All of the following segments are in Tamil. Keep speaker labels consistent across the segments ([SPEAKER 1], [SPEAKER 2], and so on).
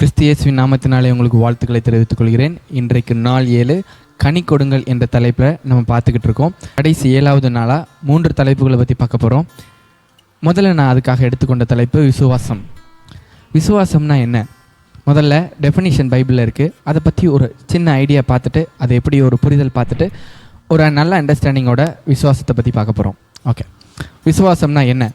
[SPEAKER 1] கிறிஸ்து இயேசுவின் நாமத்தினாலே உங்களுக்கு வாழ்த்துக்களை தெரிவித்துக் கொள்கிறேன். இன்றைக்கு நாள் 7 கனி கொடுங்கள் என்ற தலைப்பில் நம்ம பார்த்துக்கிட்டு இருக்கோம். கடைசி 7வது நாளாக 3 தலைப்புகளை பற்றி பார்க்க போகிறோம். முதல்ல நான் அதுக்காக எடுத்துக்கொண்ட தலைப்பு விசுவாசம். விசுவாசம்னா என்ன? முதல்ல டெஃபினிஷன் பைபிளில் இருக்குது. அதை பற்றி ஒரு சின்ன ஐடியா பார்த்துட்டு அதை எப்படி ஒரு புரிதல் பார்த்துட்டு ஒரு நல்ல அண்டர்ஸ்டாண்டிங்கோட விசுவாசத்தை பற்றி பார்க்க போகிறோம். ஓகே, விசுவாசம்னா என்ன?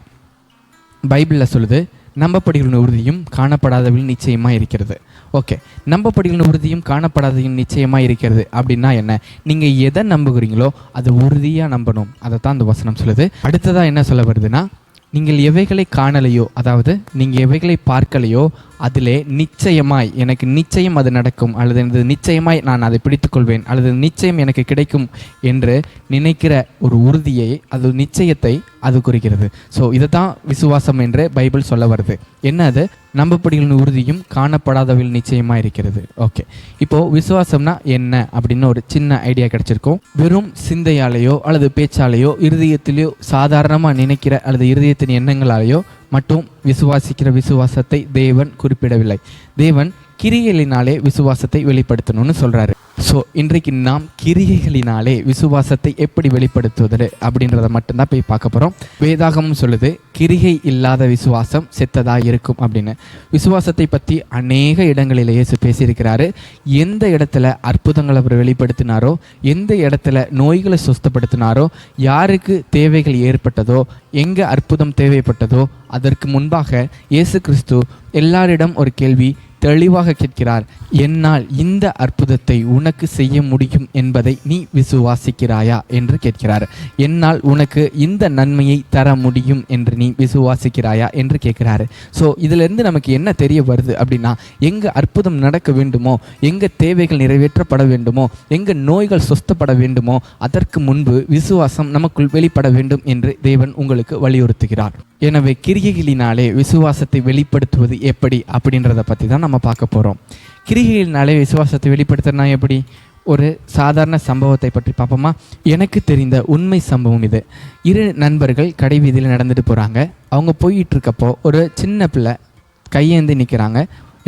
[SPEAKER 1] பைபிளில் சொல்லுது, நம்பப்படுகிற உறுதியும் காணப்படாதவில் நிச்சயமாக இருக்கிறது. ஓகே, நம்பப்படுகிற உறுதியும் காணப்படாதவில் நிச்சயமாக இருக்கிறது அப்படின்னா என்ன? நீங்கள் எதை நம்புகிறீங்களோ அதை உறுதியாக நம்பணும். அதை தான் அந்த வசனம் சொல்லுது. அடுத்ததாக என்ன சொல்ல வருதுன்னா, நீங்கள் எவைகளை காணலையோ, அதாவது நீங்கள் எவைகளை பார்க்கலையோ அதிலே நிச்சயமாய் எனக்கு நிச்சயம் அது நடக்கும், அல்லது நிச்சயமாய் நான் அதை பிடித்துக்கொள்வேன், அல்லது நிச்சயம் எனக்கு கிடைக்கும் என்று நினைக்கிற ஒரு உறுதியை, அது நிச்சயத்தை அது குறிக்கிறது. ஸோ இதை தான் விசுவாசம் என்று பைபிள் சொல்ல வருது. என்ன அது? நம்பப்படுகிற உறுதியும் காணப்படாதவில் நிச்சயமாக இருக்கிறது. ஓகே, இப்போது விசுவாசம்னா என்ன அப்படின்னு ஒரு சின்ன ஐடியா கிடச்சிருக்கும். வெறும் சிந்தையாலேயோ அல்லது பேச்சாலேயோ இருதயத்திலேயோ சாதாரணமாக நினைக்கிற அல்லது இருதயத்தின் எண்ணங்களாலேயோ மட்டும் விசுவாசிக்கிற விசுவாசத்தை தேவன் குறிப்பிடவில்லை. தேவன் கிரியைகளினாலே விசுவாசத்தை வெளிப்படுத்தணும்னு சொல்கிறாரு. ஸோ இன்றைக்கு நாம் கிரியைகளினாலே விசுவாசத்தை எப்படி வெளிப்படுத்துவது அப்படின்றத மட்டும்தான் போய் பார்க்க போகிறோம். வேதாகமும் சொல்லுது, கிரிகை இல்லாத விசுவாசம் செத்ததாக இருக்கும் அப்படின்னு. விசுவாசத்தை பற்றி அநேக இடங்களில் இயேசு பேசியிருக்கிறாரு. எந்த இடத்துல அற்புதங்களை அவர் வெளிப்படுத்தினாரோ, எந்த இடத்துல நோய்களை சுஸ்தப்படுத்தினாரோ, யாருக்கு தேவைகள் ஏற்பட்டதோ, எங்கே அற்புதம் தேவைப்பட்டதோ அதற்கு முன்பாக இயேசு கிறிஸ்து எல்லாரிடம் ஒரு கேள்வி தெளிவாக கேட்கிறார். என்னால் இந்த அற்புதத்தை உனக்கு செய்ய முடியும் என்பதை நீ விசுவாசிக்கிறாயா என்று கேட்கிறார். என்னால் உனக்கு இந்த நன்மையை தர முடியும் என்று நீ விசுவாசிக்கிறாயா என்று கேட்கிறாரு. ஸோ இதிலிருந்து நமக்கு என்ன தெரிய வருது அப்படின்னா, எங்கே அற்புதம் நடக்க வேண்டுமோ, எங்கே தேவைகள் நிறைவேற்றப்பட வேண்டுமோ, எங்கே நோய்கள் சொஸ்தப்பட வேண்டுமோ அதற்கு முன்பு விசுவாசம் நமக்குள் வெளிப்பட வேண்டும் என்று தேவன் உங்களுக்கு வலியுறுத்துகிறார். எனவே கிரியைகளினாலே விசுவாசத்தை வெளிப்படுத்துவது எப்படி அப்படின்றத பற்றி தான் நம்ம பார்க்க போகிறோம். கிரியைகளினாலே விசுவாசத்தை வெளிப்படுத்துறதுனா எப்படி? ஒரு சாதாரண சம்பவத்தை பற்றி பார்ப்போமா? எனக்கு தெரிந்த உண்மை சம்பவம் இது. 2 நண்பர்கள் கடை வீதியில் நடந்துட்டு போகிறாங்க. அவங்க போயிட்டு இருக்கப்போ ஒரு சின்ன பிள்ளை கையேந்தி நிற்கிறாங்க.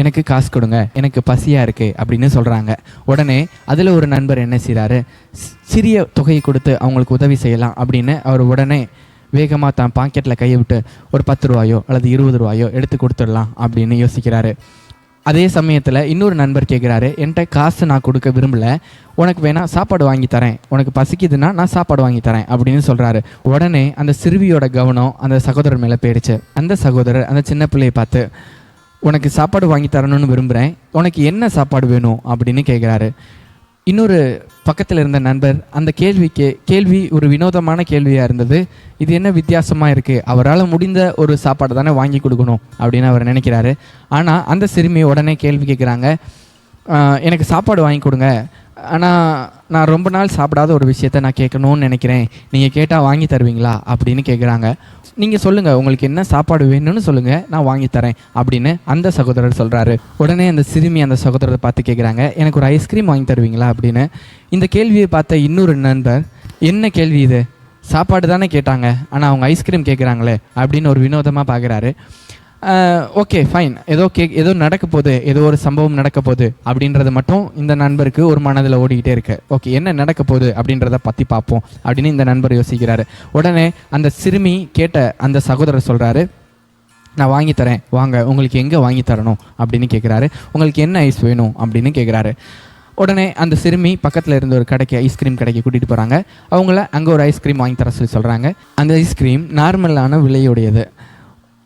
[SPEAKER 1] எனக்கு காசு கொடுங்க, எனக்கு பசியாக இருக்குது அப்படின்னு சொல்கிறாங்க. உடனே அதில் ஒரு நண்பர் என்ன செய்கிறாரு, சிறிய தொகையை கொடுத்து அவங்களுக்கு உதவி செய்யலாம் அப்படின்னு அவர் உடனே வேகமாக தான் பாக்கெட்டில் கையை விட்டு ஒரு 10 ரூபாயோ அல்லது 20 ரூபாயோ எடுத்து கொடுத்துடலாம் அப்படின்னு யோசிக்கிறாரு. அதே சமயத்தில் இன்னொரு நண்பர் கேட்குறாரு, என்கிட்ட காசு நான் கொடுக்க விரும்பலை, உனக்கு வேணால் சாப்பாடு வாங்கி தரேன், உனக்கு பசிக்குதுன்னா நான் சாப்பாடு வாங்கி தரேன் அப்படின்னு சொல்கிறாரு. உடனே அந்த சிறுவியோட கவனம் அந்த சகோதரர் மேலே போயிடுச்சு. அந்த சகோதரர் அந்த சின்ன பிள்ளையை பார்த்து, உனக்கு சாப்பாடு வாங்கி தரணும்னு விரும்புகிறேன், உனக்கு என்ன சாப்பாடு வேணும் அப்படின்னு கேட்குறாரு. இன்னொரு பக்கத்தில் இருந்த நண்பர் அந்த கேள்வி ஒரு வினோதமான கேள்வியாக இருந்தது. இது என்ன வித்தியாசமாக இருக்குது, அவரால் முடிந்த ஒரு சாப்பாடு தானே வாங்கி கொடுக்கணும் அப்படின்னு அவர் நினைக்கிறாரு. ஆனால் அந்த சிறுமி உடனே கேள்வி கேட்குறாங்க, எனக்கு சாப்பாடு வாங்கி கொடுங்க, ஆனால் நான் ரொம்ப நாள் சாப்பிடாத ஒரு விஷயத்த நான் கேட்கணும்னு நினைக்கிறேன், நீங்கள் கேட்டால் வாங்கி தருவீங்களா அப்படின்னு கேட்குறாங்க. நீங்கள் சொல்லுங்கள், உங்களுக்கு என்ன சாப்பாடு வேணும்னு சொல்லுங்கள், நான் வாங்கி தரேன் அப்படின்னு அந்த சகோதரர் சொல்கிறாரு. உடனே அந்த சிறுமி அந்த சகோதரரை பார்த்து கேட்குறாங்க, எனக்கு ஒரு ஐஸ்கிரீம் வாங்கி தருவீங்களா அப்படின்னு. இந்த கேள்வியை பார்த்த இன்னொரு நண்பர், என்ன கேள்வி இது, சாப்பாடு தானே கேட்டாங்க, ஆனால் அவங்க ஐஸ்கிரீம் கேட்குறாங்களே அப்படின்னு ஒரு வினோதமாக பார்க்குறாரு. ஓகே ஃபைன், ஏதோ நடக்க போகுது, ஏதோ ஒரு சம்பவம் நடக்க போகுது அப்படின்றது மட்டும் இந்த நண்பருக்கு ஒரு மனதில் ஓடிக்கிட்டே இருக்கு. ஓகே, என்ன நடக்க போகுது அப்படின்றத பற்றி பார்ப்போம் அப்படின்னு இந்த நண்பர் யோசிக்கிறாரு. உடனே அந்த சிறுமி கேட்ட அந்த சகோதரர் சொல்கிறாரு, நான் வாங்கி தரேன் வாங்க, உங்களுக்கு எங்கே வாங்கி தரணும் அப்படின்னு கேட்குறாரு. உங்களுக்கு என்ன ஐஸ் வேணும் அப்படின்னு கேட்குறாரு. உடனே அந்த சிறுமி பக்கத்தில் இருந்த ஒரு கடைக்கு, ஐஸ்கிரீம் கடைக்கு கூட்டிகிட்டு போகிறாங்க. அவங்கள அங்கே ஒரு ஐஸ்கிரீம் வாங்கி தர சொல்லி சொல்கிறாங்க. அந்த ஐஸ்கிரீம் நார்மலான விலையுடையது.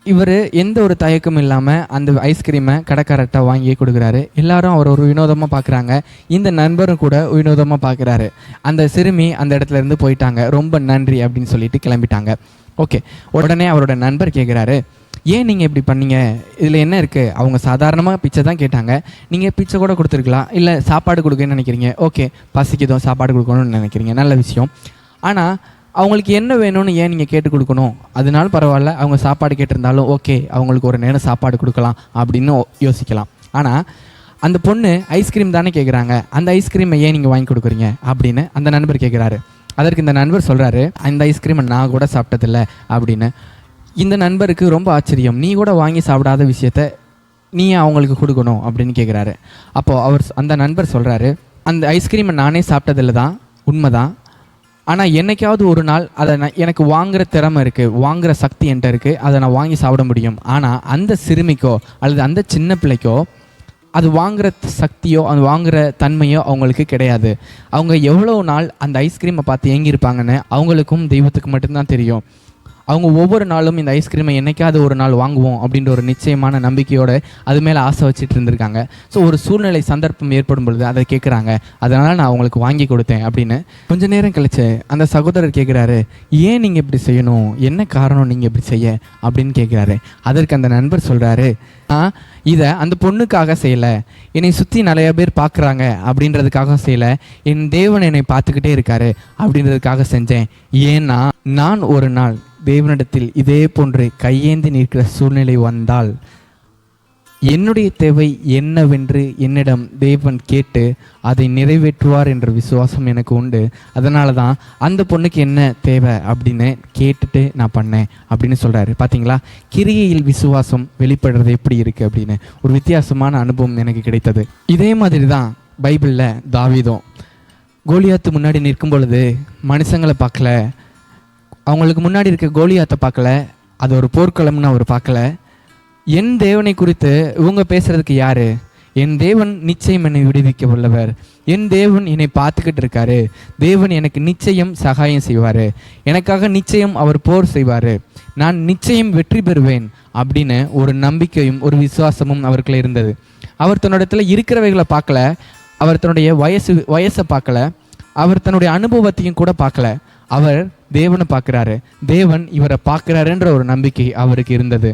[SPEAKER 1] இவர் எந்த ஒரு தயக்கமும் இல்லாமல் அந்த ஐஸ்கிரீமை கடைக்காரர்கிட்ட வாங்கி கொடுக்குறாரு. எல்லாரும் அவர் ஒரு வினோதமாக பார்க்குறாங்க. இந்த நண்பரும் கூட வினோதமாக பார்க்குறாரு. அந்த சிறுமி அந்த இடத்துல இருந்து போயிட்டாங்க. ரொம்ப நன்றி அப்படின்னு சொல்லிட்டு கிளம்பிட்டாங்க. ஓகே, உடனே அவரோட நண்பர் கேட்குறாரு, ஏன் நீங்கள் இப்படி பண்ணீங்க, இதில் என்ன இருக்குது, அவங்க சாதாரணமாக பிச்சை தான் கேட்டாங்க, நீங்கள் பிச்சை கூட கொடுத்துருக்கலாம், இல்லை சாப்பாடு கொடுக்கணும்னு நினைக்கிறீங்க, ஓகே பசிக்குதோ சாப்பாடு கொடுக்கணும்னு நினைக்கிறீங்க, நல்ல விஷயம். ஆனால் அவங்களுக்கு என்ன வேணும்னு ஏன் நீங்கள் கேட்டு கொடுக்கணும், அதனால பரவாயில்ல, அவங்க சாப்பாடு கேட்டிருந்தாலும் ஓகே, அவங்களுக்கு ஒரு நேரம் சாப்பாடு கொடுக்கலாம் அப்படின்னு யோசிக்கலாம். ஆனால் அந்த பொண்ணு ஐஸ்கிரீம் தானே கேட்குறாங்க, அந்த ஐஸ்கிரீமை ஏன் நீங்கள் வாங்கி கொடுக்குறீங்க அப்படின்னு அந்த நண்பர் கேட்குறாரு. அதற்கு இந்த நண்பர் சொல்கிறாரு, அந்த ஐஸ்கிரீமை நான் கூட சாப்பிட்டதில்லை அப்படின்னு. இந்த நண்பருக்கு ரொம்ப ஆச்சரியம், நீ கூட வாங்கி சாப்பிடாத விஷயத்த நீ ஏன் அவங்களுக்கு கொடுக்கணும் அப்படின்னு கேட்குறாரு. அப்போது அந்த நண்பர் சொல்கிறாரு, அந்த ஐஸ்கிரீமை நானே சாப்பிட்டதில்ல தான், உண்மைதான். ஆனால் என்னைக்காவது ஒரு நாள் அதை எனக்கு வாங்குகிற திறமை இருக்குது, வாங்குகிற சக்தி என்கிட்ட இருக்குது, அதை நான் வாங்கி சாப்பிட முடியும். ஆனால் அந்த சிறுமிக்கோ அல்லது அந்த சின்ன பிள்ளைக்கோ அது வாங்குகிற சக்தியோ அது வாங்குகிற தன்மையோ அவங்களுக்கு கிடையாது. அவங்க எவ்வளோ நாள் அந்த ஐஸ்கிரீமை பார்த்து ஏங்கியிருப்பாங்கன்னு அவங்களுக்கும் தெய்வத்துக்கு மட்டும்தான் தெரியும். அவங்க ஒவ்வொரு நாளும் இந்த ஐஸ்கிரீமை என்னைக்காவது ஒரு நாள் வாங்குவோம் அப்படின்ற ஒரு நிச்சயமான நம்பிக்கையோடு அது மேலே ஆசை வச்சுட்டு இருந்திருக்காங்க. ஸோ ஒரு சூழ்நிலை சந்தர்ப்பம் ஏற்படும் பொழுது அதை கேட்குறாங்க, அதனால் நான் அவங்களுக்கு வாங்கி கொடுத்தேன் அப்படின்னு. கொஞ்சம் நேரம் கழிச்சு அந்த சகோதரர் கேட்குறாரு, ஏன் நீங்கள் இப்படி செய்யணும், என்ன காரணம் நீங்கள் இப்படி செய்ய அப்படின்னு கேட்குறாரு. அதற்கு அந்த நண்பர் சொல்கிறாரு, இதை அந்த பொண்ணுக்காக செய்யலை, என்னை சுற்றி நிறைய பேர் பார்க்குறாங்க அப்படின்றதுக்காக செய்யலை, என் தேவன் என்னை பார்த்துக்கிட்டே இருக்காரு அப்படின்றதுக்காக செஞ்சேன். ஏன்னா நான் ஒரு நாள் தேவனிடத்தில் இதே போன்று கையேந்தி நிற்கிற சூழ்நிலை வந்தால் என்னுடைய தேவை என்னவென்று என்னிடம் தேவன் கேட்டு அதை நிறைவேற்றுவார் என்ற விசுவாசம் எனக்கு உண்டு. அதனால தான் அந்த பொண்ணுக்கு என்ன தேவை அப்படின்னு கேட்டுட்டு நான் பண்ணேன் அப்படின்னு சொல்கிறாரு. பார்த்தீங்களா, கிரியையில் விசுவாசம் வெளிப்படுறது எப்படி இருக்குது அப்படின்னு ஒரு வித்தியாசமான அனுபவம் எனக்கு கிடைத்தது. இதே மாதிரி தான் பைபிளில் தாவீதும் கோலியாத்து முன்னாடி நிற்கும் பொழுது மனுஷங்களை பார்க்கல, அவங்களுக்கு முன்னாடி இருக்க கோலியாத்தை பார்க்கல, அது ஒரு போர்க்களம்னு அவர் பார்க்கல. என் தேவனை குறித்து இவங்க பேசுறதுக்கு யாரு, என் தேவன் நிச்சயம் என்னை விடுவிக்க உள்ளவர், என் தேவன் என்னை பார்த்துக்கிட்டு இருக்காரு, தேவன் எனக்கு நிச்சயம் சகாயம் செய்வார், எனக்காக நிச்சயம் அவர் போர் செய்வார், நான் நிச்சயம் வெற்றி பெறுவேன் அப்படின்னு ஒரு நம்பிக்கையும் ஒரு விசுவாசமும் அவருக்குள்ள இருந்தது. அவர் தன்னிடத்துல இருக்கிறவைகளை பார்க்கல, அவர் தன்னுடைய வயசை பார்க்கல, அவர் தன்னுடைய அனுபவத்தையும் கூட பார்க்கல, அவர் தேவனை பார்க்குறாரு, தேவன் இவரை பார்க்குறாருன்ற ஒரு நம்பிக்கை அவருக்கு இருந்தது.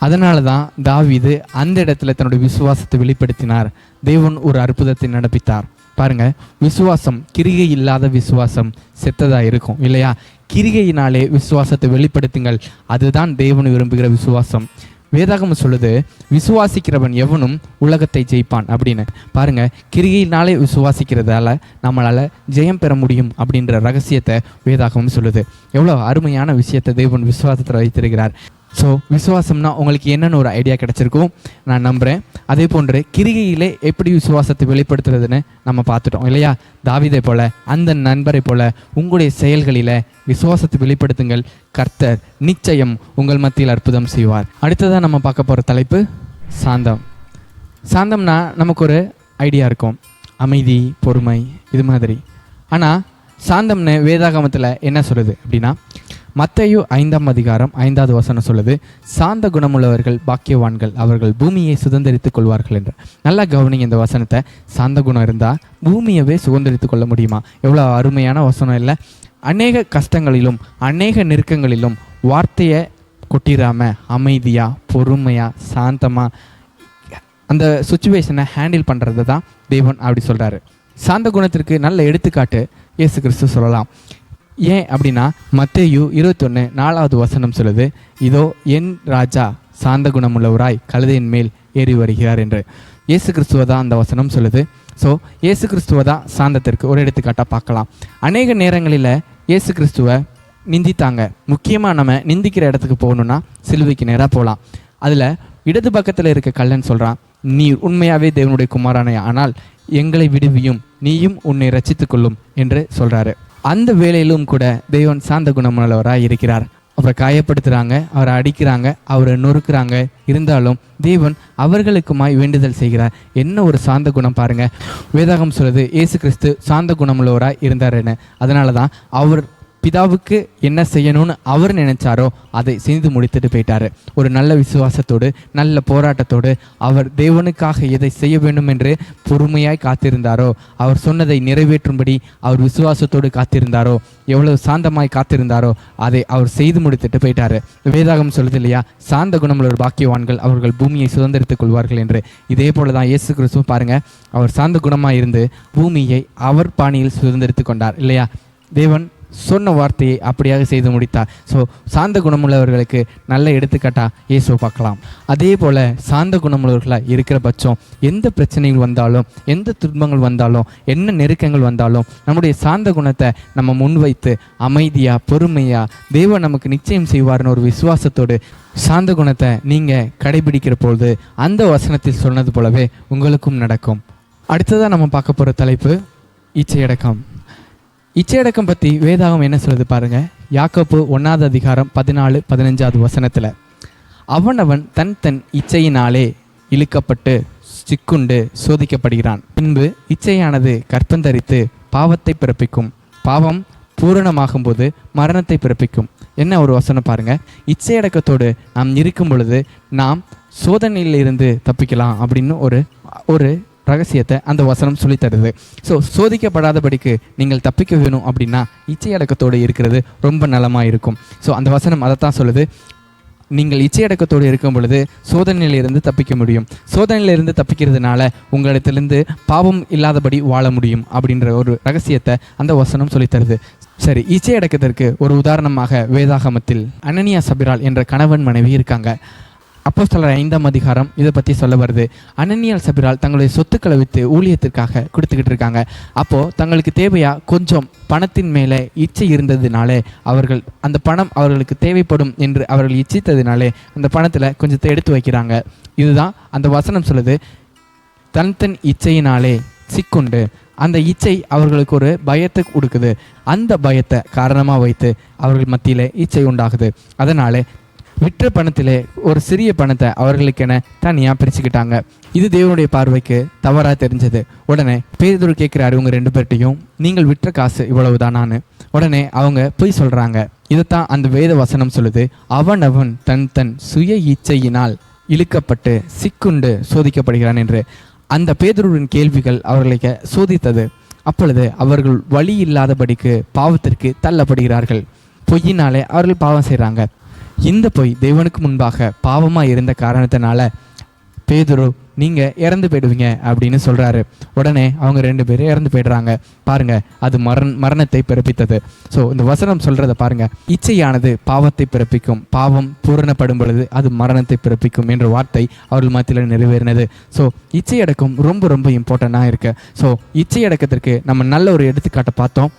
[SPEAKER 1] அதனால தான் தாவீது அந்த இடத்துல தன்னுடைய விசுவாசத்தை வெளிப்படுத்தினார். தேவன் ஒரு அற்புதத்தை நடப்பித்தார். பாருங்க, விசுவாசம் கிரிகை இல்லாத விசுவாசம் செத்ததா இருக்கும் இல்லையா? கிரிகையினாலே விசுவாசத்தை வெளிப்படுத்துங்கள், அதுதான் தேவன் விரும்புகிற விசுவாசம். வேதாகமம் சொல்லுது, விசுவாசிக்கிறவன் எவனும் உலகத்தை ஜெயிப்பான் அப்படின்னு. பாருங்க, கிரியினாலே விசுவாசிக்கிறதால நம்மளால ஜெயம் பெற முடியும் அப்படின்ற ரகசியத்தை வேதாகமம் சொல்லுது. எவ்வளோ அருமையான விஷயத்தை தேவன் விசுவாசத்தில் வைத்திருக்கிறார். ஸோ விசுவாசம்னா உங்களுக்கு என்னென்னு ஒரு ஐடியா கிடச்சிருக்கும் நான் நம்புகிறேன். அதே போன்று கிரிகையிலே எப்படி விசுவாசத்தை வெளிப்படுத்துறதுன்னு நம்ம பார்த்துட்டோம் இல்லையா? தாவீதை போல அந்த நண்பரை போல உங்களுடைய செயல்களில் விசுவாசத்தை வெளிப்படுத்துங்கள், கர்த்தர் நிச்சயம் உங்கள் மத்தியில் அற்புதம் செய்வார். அடுத்ததாக நம்ம பார்க்க போகிற தலைப்பு சாந்தம். சாந்தம்னா நமக்கு ஒரு ஐடியா இருக்கும், அமைதி, பொறுமை, இது மாதிரி. ஆனால் சாந்தம்னு வேதாகமத்தில் என்ன சொல்லுது அப்படின்னா, மத்தேயு 5ஆம் அதிகாரம் 5வது வசனம் சொல்லுது, சாந்த குணமுள்ளவர்கள் பாக்கியவான்கள், அவர்கள் பூமியை சுதந்திரித்துக் கொள்வார்கள் என்று. நல்லா கவனிங்க இந்த வசனத்தை. சாந்த குணம் இருந்தால் பூமியவே சுதந்திரித்துக் கொள்ள முடியுமா? எவ்வளோ அருமையான வசனம் இல்லை? அநேக கஷ்டங்களிலும் அநேக நெருக்கங்களிலும் வார்த்தையை கொட்டிடாமல் அமைதியாக பொறுமையாக சாந்தமாக அந்த சுச்சுவேஷனை ஹேண்டில் பண்ணுறது தான் தேவன் அப்படி சொல்கிறாரு. சாந்த குணத்திற்கு நல்ல எடுத்துக்காட்டு இயேசு கிறிஸ்து சொல்லலாம். ஏன் அப்படின்னா, மத்தேயு 21:4வது வசனம் சொல்லுது, இதோ என் ராஜா சாந்த குணமுள்ளவராய் கழுதையின் மேல் ஏறி வருகிறார் என்று. இயேசு கிறிஸ்துவ தான் அந்த வசனம் சொல்லுது. ஸோ இயேசு கிறிஸ்துவ தான் சாந்தத்திற்கு ஒரு எடுத்துக்காட்டாக பார்க்கலாம். அநேக நேரங்களில் இயேசு கிறிஸ்துவை நிந்தித்தாங்க. முக்கியமாக நம்ம நிந்திக்கிற இடத்துக்கு போகணுன்னா சிலுவைக்கு நேராக போகலாம். அதில் இடது பக்கத்தில் இருக்க கல்லன் சொல்கிறான், நீ உண்மையாகவே தேவனுடைய குமாரனே, ஆனால் எங்களை விடுவியும், நீயும் உன்னை ரட்சித்துக் கொள்ளும் என்று சொல்கிறாரு. அந்த வேளையிலும் கூட தேவன் சாந்த குணமுள்ளவராக இருக்கிறார். அவரை காயப்படுத்துகிறாங்க, அவரை அடிக்கிறாங்க, அவரை நொறுக்குறாங்க, இருந்தாலும் தேவன் அவர்களுக்குமாய் வேண்டுதல் செய்கிறார். என்ன ஒரு சாந்த குணம் பாருங்க. வேதாகம் சொல்லுது, இயேசு கிறிஸ்து சாந்த குணமுள்ளவராக இருந்தாருன்னு. அதனால தான் அவர் பிதாவுக்கு என்ன செய்யணும்னு அவர் நினைச்சாரோ அதை செய்து முடித்துட்டு போயிட்டாரு. ஒரு நல்ல விசுவாசத்தோடு நல்ல போராட்டத்தோடு அவர் தேவனுக்காக எதை செய்ய வேண்டும் என்று பொறுமையாய் காத்திருந்தாரோ, அவர் சொன்னதை நிறைவேற்றும்படி அவர் விசுவாசத்தோடு காத்திருந்தாரோ, எவ்வளவு சாந்தமாய் காத்திருந்தாரோ அதை அவர் செய்து முடித்துட்டு போயிட்டாரு. வேதாகம் சொல்லுது இல்லையா, சாந்த குணமுள்ள பாக்கியவான்கள், அவர்கள் பூமியை சுதந்திரித்துக் கொள்வார்கள் என்று. இதே போல தான் இயேசு கிறிஸ்து பாருங்க, அவர் சாந்த குணமாக இருந்து பூமியை அவர் பாணியில் சுதந்திரித்து கொண்டார் இல்லையா? தேவன் சொன்ன வார்த்தையை அப்படியாக செய்து முடித்தார். ஸோ சாந்த குணமுள்ளவர்களுக்கு நல்ல எடுத்துக்காட்டா இயேசுவை பார்க்கலாம். அதே போல் சாந்த குணமுள்ளவர்களாக இருக்கிற பட்சம் எந்த பிரச்சனைகள் வந்தாலும், எந்த துன்பங்கள் வந்தாலும், என்ன நெருக்கங்கள் வந்தாலும் நம்முடைய சாந்த குணத்தை நம்ம முன்வைத்து அமைதியாக பொறுமையாக தேவன் நமக்கு நிச்சயம் செய்வார்னு ஒரு விசுவாசத்தோடு சாந்த குணத்தை நீங்கள் கடைபிடிக்கிற பொழுது அந்த வசனத்தில் சொன்னது போலவே உங்களுக்கும் நடக்கும். அடுத்ததாக நம்ம பார்க்க போகிற தலைப்பு இச்சையடக்கம். இச்சையடக்கம் பற்றி வேதாகம் என்ன சொல்லுது பாருங்கள். யாக்கோப்பு 1 அதிகாரம் 14-15 வசனத்தில், அவனவன் தன் தன் இச்சையினாலே இழுக்கப்பட்டு சிக்குண்டு சோதிக்கப்படுகிறான். பின்பு இச்சையானது கற்பந்தரித்து பாவத்தை பிறப்பிக்கும், பாவம் பூரணமாகும் போது மரணத்தை பிறப்பிக்கும். என்ன ஒரு வசனம் பாருங்கள். இச்சையடக்கத்தோடு நாம் இருக்கும் பொழுது நாம் சோதனையிலிருந்து தப்பிக்கலாம் அப்படின்னு ஒரு ரகசியத்தை அந்த வசனம் சொல்லித்தருது. ஸோ சோதிக்கப்படாதபடிக்கு நீங்கள் தப்பிக்க வேணும் அப்படின்னா இச்சையடக்கத்தோடு இருக்கிறது ரொம்ப நலமாக இருக்கும். ஸோ அந்த வசனம் அதைத்தான் சொல்லுது. நீங்கள் இச்சையடக்கத்தோடு இருக்கும் பொழுது சோதனையிலிருந்து தப்பிக்க முடியும். சோதனையிலிருந்து தப்பிக்கிறதுனால உங்களிடத்திலிருந்து பாவம் இல்லாதபடி வாழ முடியும் அப்படின்ற ஒரு ரகசியத்தை அந்த வசனம் சொல்லித்தருது. சரி, இச்சையடக்கத்திற்கு ஒரு உதாரணமாக வேதாகமத்தில் அனனியா சபிரால் என்ற கணவன் மனைவி இருக்காங்க. அப்போஸ்தலர் 5 அதிகாரம் இதை பற்றி சொல்ல வருது. அனனியால் சபிரால் தங்களுடைய சொத்துக்களை விற்று ஊழியத்திற்காக கொடுத்துக்கிட்டு இருக்காங்க. அப்போது தங்களுக்கு தேவையாக கொஞ்சம் பணத்தின் மேலே இச்சை இருந்ததுனாலே அவர்கள் அந்த பணம் அவர்களுக்கு தேவைப்படும் என்று அவர்கள் இச்சித்ததுனாலே அந்த பணத்தில் கொஞ்சத்தை எடுத்து வைக்கிறாங்க. இதுதான் அந்த வசனம் சொல்லுது. தன் தன் இச்சையினாலே சிக்குண்டு, அந்த இச்சை அவர்களுக்கு ஒரு பயத்தை கொடுக்குது. அந்த பயத்தை காரணமாக வைத்து அவர்கள் மத்தியில் இச்சை உண்டாகுது. அதனாலே விற்ற பணத்திலே ஒரு சிறிய பணத்தை அவர்களுக்கென தனியாக பிரிச்சுக்கிட்டாங்க. இது தேவனுடைய பார்வைக்கு தவறாக தெரிஞ்சது. உடனே பேதுரு கேட்குறாரு உங்கள் 2 பேர்ட்டையும், நீங்கள் விற்ற காசு இவ்வளவுதானான்னு. உடனே அவங்க போய் சொல்கிறாங்க. இதைத்தான் அந்த வேத வசனம் சொல்லுது. அவனவன் தன் தன் சுய இச்சையினால் இழுக்கப்பட்டு சிக்குண்டு சோதிக்கப்படுகிறான் என்று. அந்த பேதுருவின் கேள்விகள் அவர்களுக்கு சோதித்தது. அப்பொழுது அவர்கள் வழி இல்லாதபடிக்கு பாவத்திற்கு தள்ளப்படுகிறார்கள். பொய்யினாலே அவர்கள் பாவம் செய்கிறாங்க. இந்த பொய் தேவனுக்கு முன்பாக பாவமாக இருந்த காரணத்தினால பேதுரு நீங்கள் இறந்து போயிடுவீங்க அப்படின்னு சொல்கிறாரு. உடனே அவங்க 2 பேரும் இறந்து போயிடுறாங்க. பாருங்கள், அது மரணத்தை பிறப்பித்தது. ஸோ இந்த வசனம் சொல்கிறத பாருங்கள். இச்சையானது பாவத்தை பிறப்பிக்கும், பாவம் பூரணப்படும் பொழுது அது மரணத்தை பிறப்பிக்கும் என்ற வார்த்தை அவர்கள் மத்தியில் நிறைவேறினது. ஸோ இச்சையடக்கம் ரொம்ப ரொம்ப இம்பார்ட்டண்ட்டாக இருக்குது. ஸோ இச்சையடக்கத்திற்கு நம்ம நல்ல ஒரு எடுத்துக்காட்டை பார்த்தோம்.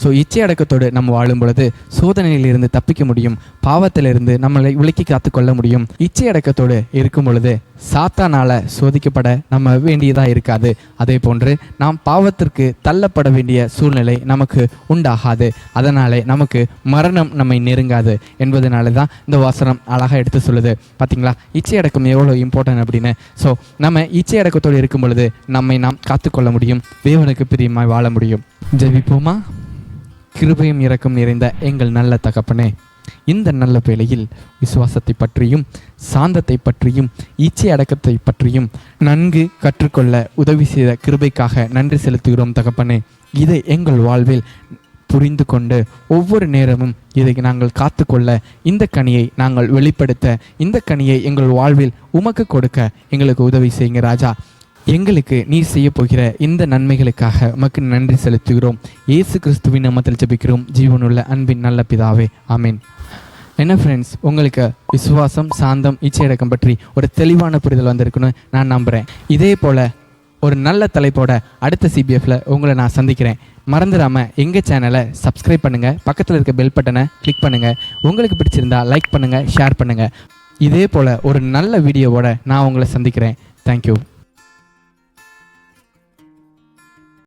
[SPEAKER 1] ஸோ இச்சையடக்கத்தோடு நம்ம வாழும் பொழுது சோதனையிலிருந்து தப்பிக்க முடியும், பாவத்திலிருந்து நம்மளை விலக்கி காத்துக்கொள்ள முடியும். இச்சையடக்கத்தோடு இருக்கும் பொழுது சாத்தானால் சோதிக்கப்பட நம்ம வேண்டியதாக இருக்காது. அதே போன்று நாம் பாவத்திற்கு தள்ளப்பட வேண்டிய சூழ்நிலை நமக்கு உண்டாகாது. அதனாலே நமக்கு மரணம் நம்மை நெருங்காது என்பதனால தான் இந்த வசனம் அழகாக எடுத்து சொல்லுது. பார்த்தீங்களா, இச்சையடக்கம் எவ்வளோ இம்பார்ட்டன்ட் அப்படின்னு. ஸோ நம்ம இச்சையடக்கத்தோடு இருக்கும் பொழுது நம்மை நாம் காத்துக்கொள்ள முடியும், தேவனுக்கு பிரியமாய் வாழ முடியும். ஜெபிப்போமா. கிருபையும் இரக்கம் நிறைந்த எங்கள் நல்ல தகப்பனே, இந்த நல்ல வேளையில் விசுவாசத்தை பற்றியும் சாந்தத்தை பற்றியும் இச்சை அடக்கத்தை பற்றியும் நன்கு கற்றுக்கொள்ள உதவி செய்த கிருபைக்காக நன்றி செலுத்துகிறோம் தகப்பனே. இதை எங்கள் வாழ்வில் புரிந்து கொண்டு ஒவ்வொரு நேரமும் இதை நாங்கள் காத்துக்கொள்ள, இந்த கனியை நாங்கள் வெளிப்படுத்த, இந்த கனியை எங்கள் வாழ்வில் உமக்கு கொடுக்க எங்களுக்கு உதவி செய்யுங்க ராஜா. எங்களுக்கு நீர் செய்ய போகிற இந்த நன்மைகளுக்காக உமக்கு நன்றி செலுத்துகிறோம். இயேசு கிறிஸ்துவின் நாமத்தில் ஜெபிக்கிறோம் ஜீவனுள்ள அன்பின் நல்ல பிதாவே, ஆமேன். என்ன ஃப்ரெண்ட்ஸ், உங்களுக்கு விசுவாசம் சாந்தம் இச்சையடக்கம் பற்றி ஒரு தெளிவான புரிதல் வந்திருக்குன்னு நான் நம்புகிறேன். இதே போல் ஒரு நல்ல தலைப்போட அடுத்த CBFல உங்களை நான் சந்திக்கிறேன். மறந்துடாமல் எங்கள் சேனலை சப்ஸ்கிரைப் பண்ணுங்கள், பக்கத்தில் இருக்க பெல் பட்டனை கிளிக் பண்ணுங்கள். உங்களுக்கு பிடிச்சிருந்தா லைக் பண்ணுங்கள், ஷேர் பண்ணுங்கள். இதே போல் ஒரு நல்ல வீடியோவோட நான் உங்களை சந்திக்கிறேன். தேங்க்யூ.